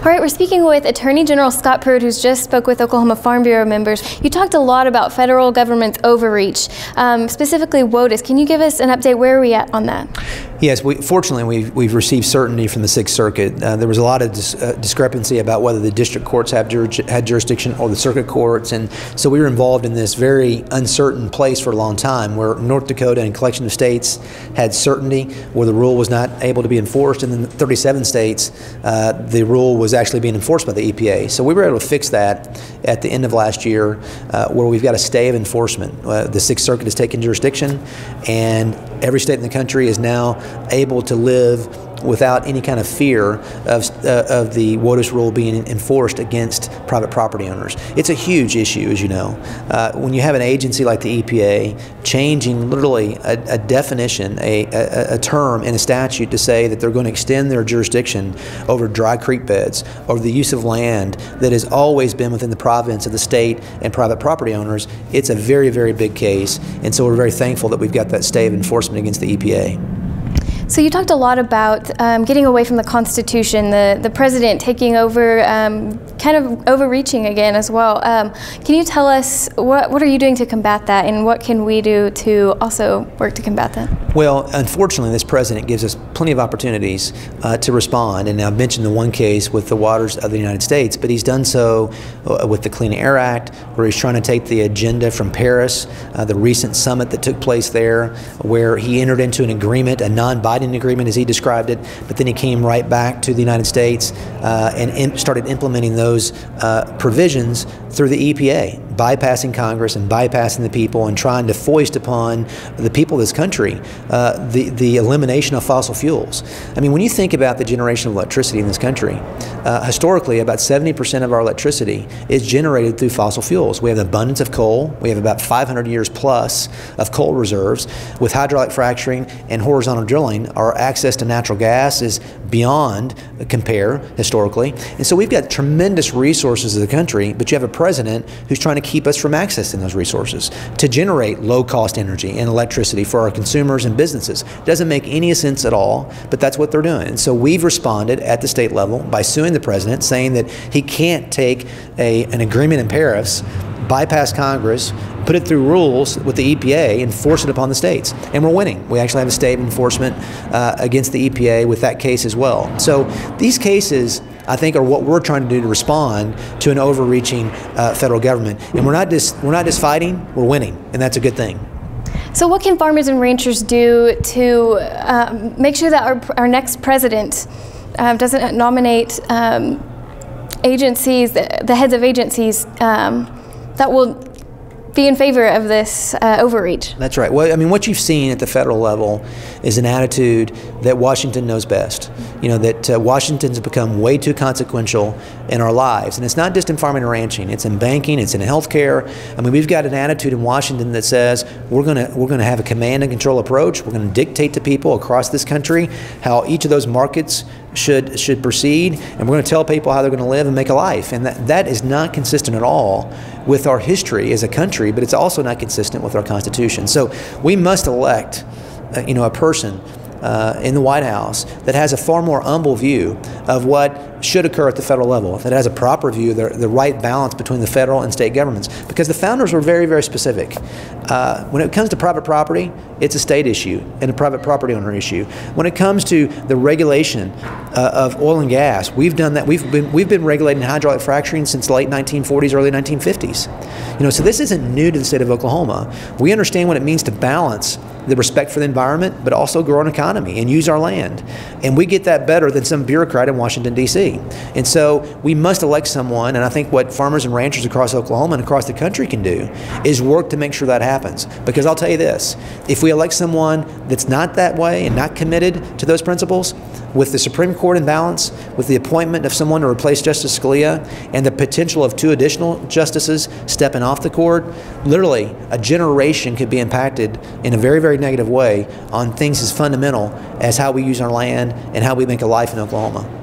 All right, we're speaking with Attorney General Scott Pruitt, who's just spoke with Oklahoma Farm Bureau members. You talked a lot about federal government's overreach, specifically WOTUS. Can you give us an update? Where are we at on that? Yes, fortunately we've received certainty from the Sixth Circuit. There was a lot of discrepancy about whether the district courts had jurisdiction or the circuit courts, and so we were involved in this very uncertain place for a long time, where North Dakota and a collection of states had certainty where the rule was not able to be enforced, and then 37 states the rule was actually being enforced by the EPA. So we were able to fix that at the end of last year, where we've got a stay of enforcement. The Sixth Circuit has taken jurisdiction, and every state in the country is now able to live without any kind of fear of the WOTUS rule being enforced against private property owners. It's a huge issue, as you know. When you have an agency like the EPA changing literally a definition, a term in a statute to say that they're going to extend their jurisdiction over dry creek beds, over the use of land that has always been within the province of the state and private property owners, it's a very, very big case. And so we're very thankful that we've got that stay of enforcement against the EPA. So you talked a lot about getting away from the Constitution, the president taking over, kind of overreaching again as well. Can you tell us what are you doing to combat that, and what can we do to also work to combat that? Well, unfortunately, this president gives us plenty of opportunities to respond, and I've mentioned the one case with the waters of the United States, but he's done so with the Clean Air Act, where he's trying to take the agenda from Paris, the recent summit that took place there, where he entered into an agreement, a non-binding agreement as he described it, but then he came right back to the United States and started implementing those provisions through the EPA, bypassing Congress and bypassing the people and trying to foist upon the people of this country the elimination of fossil fuels. I mean, when you think about the generation of electricity in this country, historically about 70% of our electricity is generated through fossil fuels. We have an abundance of coal. We have about 500 years plus of coal reserves. With hydraulic fracturing and horizontal drilling, our access to natural gas is beyond compare historically. And so we've got tremendous resources of the country, but you have a president who's trying to keep us from accessing those resources to generate low-cost energy and electricity for our consumers and businesses. It doesn't make any sense at all, but that's what they're doing. And so we've responded at the state level by suing the president, saying that he can't take an agreement in Paris, bypass Congress, put it through rules with the EPA and force it upon the states. And we're winning. We actually have a state of enforcement against the EPA with that case as well. So these cases, I think, are what we're trying to do to respond to an overreaching federal government. And we're not just fighting, we're winning, and that's a good thing. So what can farmers and ranchers do to make sure that our next president doesn't nominate agencies, the heads of agencies that will be in favor of this overreach? That's right. Well, I mean, what you've seen at the federal level is an attitude that Washington knows best. You know, that Washington's become way too consequential in our lives. And it's not just in farming and ranching. It's in banking. It's in healthcare. I mean, we've got an attitude in Washington that says we're gonna have a command and control approach. We're going to dictate to people across this country how each of those markets should proceed, and we're going to tell people how they're going to live and make a life. And that is not consistent at all with our history as a country, but it's also not consistent with our Constitution. So we must elect a person in the White House that has a far more humble view of what should occur at the federal level, that has a proper view of the right balance between the federal and state governments. Because the founders were very, very specific. When it comes to private property, it's a state issue and a private property owner issue. When it comes to the regulation of oil and gas, we've done that. We've been regulating hydraulic fracturing since the late 1940s, early 1950s. You know, so this isn't new to the state of Oklahoma. We understand what it means to balance the respect for the environment, but also grow an economy and use our land. And we get that better than some bureaucrat in Washington, D.C. And so we must elect someone, and I think what farmers and ranchers across Oklahoma and across the country can do is work to make sure that happens. Because I'll tell you this, if we elect someone that's not that way and not committed to those principles, with the Supreme Court in balance, with the appointment of someone to replace Justice Scalia, and the potential of 2 additional justices stepping off the court, literally a generation could be impacted in a very, very negative way on things as fundamental as how we use our land and how we make a life in Oklahoma.